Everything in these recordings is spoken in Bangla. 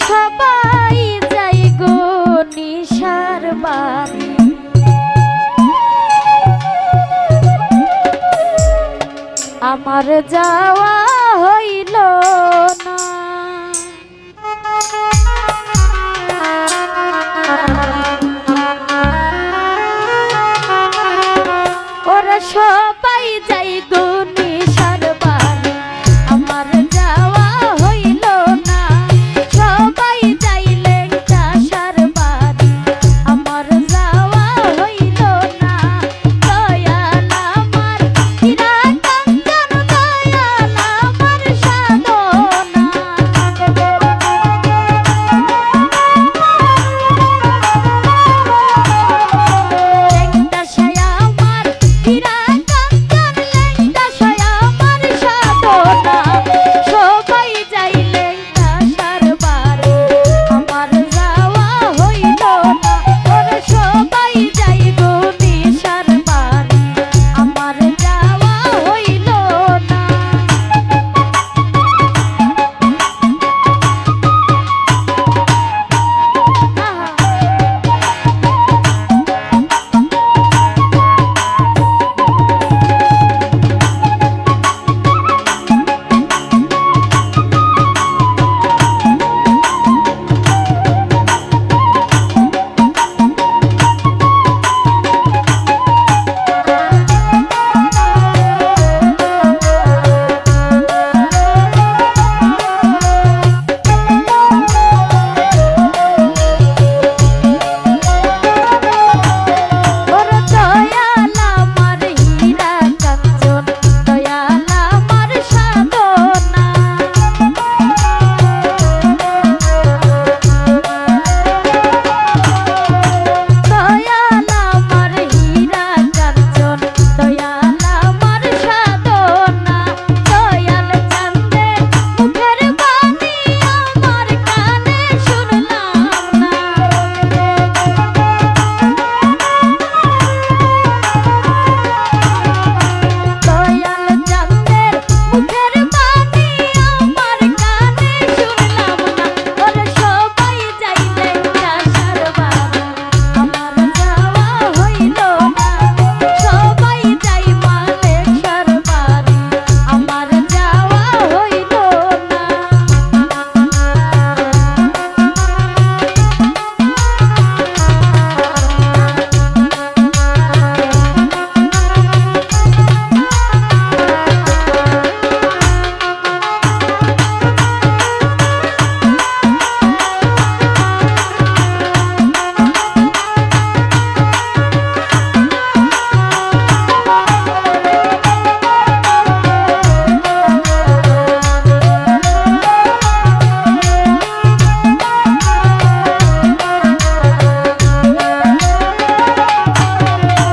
সবাই যাই গো নিশার বাড়ি আমার যাওয়া হইল না ওরা সবাই যাই গো নিশার বাড়ি আমার যাওয়া হইল না সবাই যাইলে চাষার বাড়ি আমার যাওয়া হইল না দয়াল আমার হীরা কাঞ্চন দয়াল আমার সাধনা লেংটা সায়া আমার হীরা কাঞ্চন লেংটা সায়া আমার সাধনা সবাই যাইলে চাষার বাড়ি আমার যাওয়া হইল না ওরা সবাই যাই গো নিশার বাড়ি আমার যাওয়া হইল না ওরা দয়াল আমার হীরা কাঞ্চন দয়াল আমার সাধনা দয়াল আমার হীরা কাঞ্চন দয়াল আমার সাধনা দয়াল চাঁদে মুখের বাণী আমার কানে শুনলাম না দয়াল চাঁদের মুখের বাণী আমার কানে শুনলাম না ওরা সবাই যাইলে চাষার বাড়ি আমার যাওয়া হইল না সবাই যাই মালেশ্বর বাড়ি আমার যাওয়া হইল না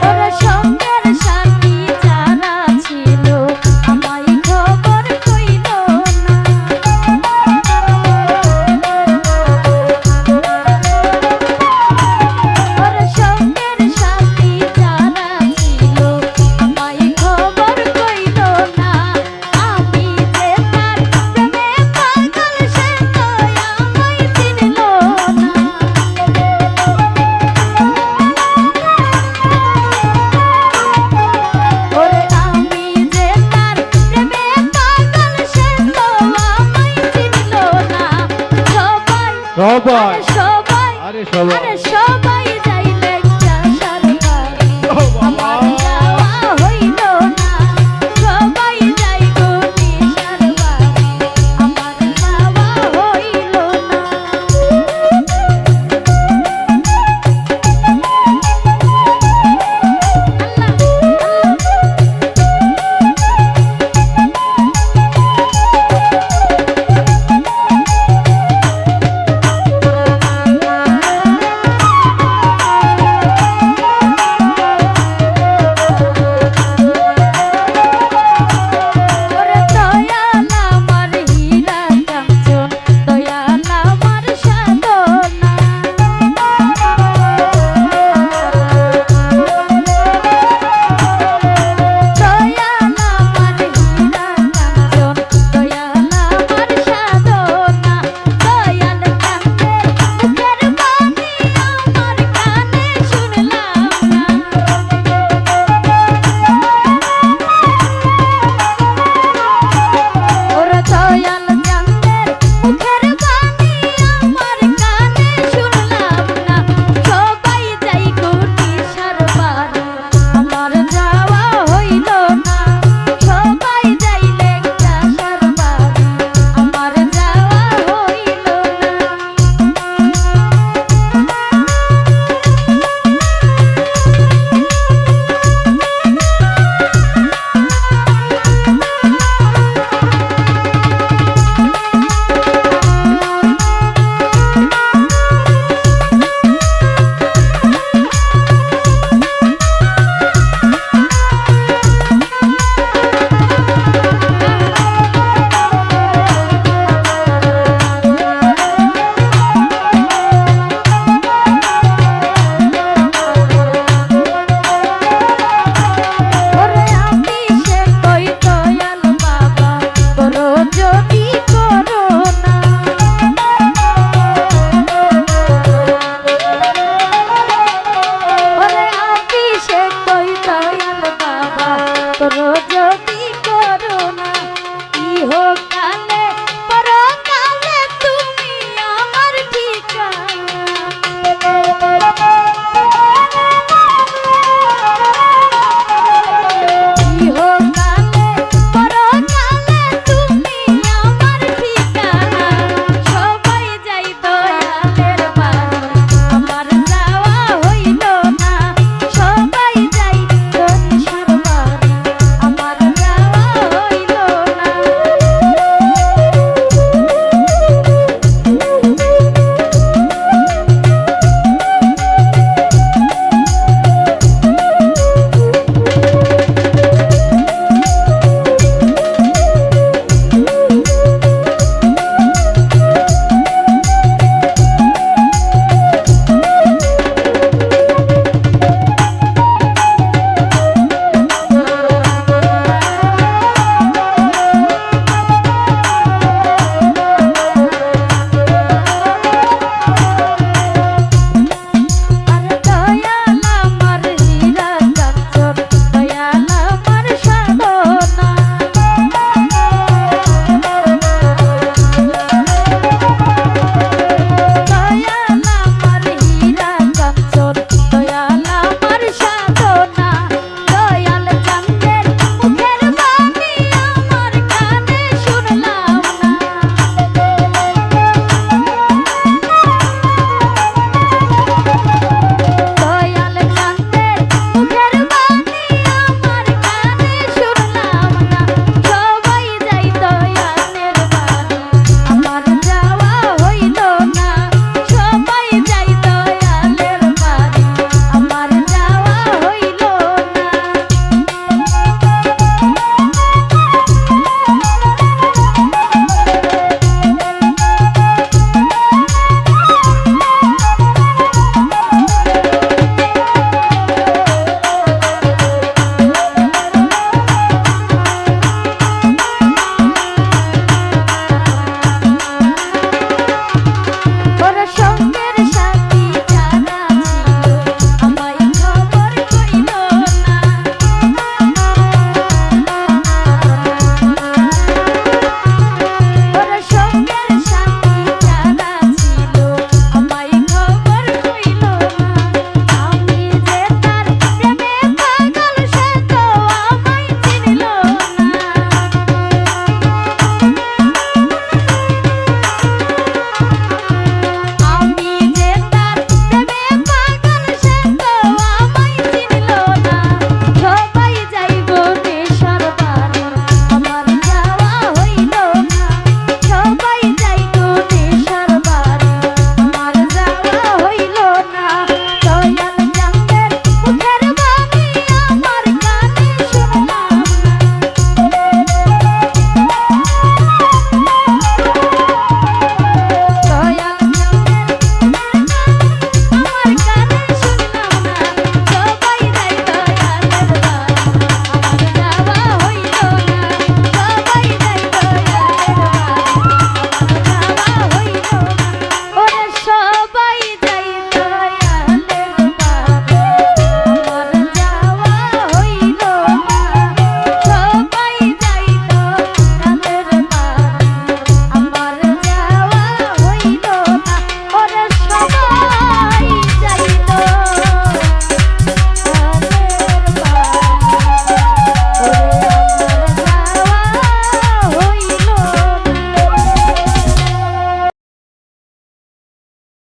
ওরা সঙ্গের সাথী যারা ছিল আমায় খবর কইল না ওরা সঙ্গের সাথী যারা ছিল আমায় খবর কইল না আমি যে তার প্রেমে পাগল সে তো আমায় চিনল না ওরে আমি যে তার প্রেমে পাগল সে তো আমায় চিনল না সবাই সবাই সবাই আরে সবাই আরে সবাই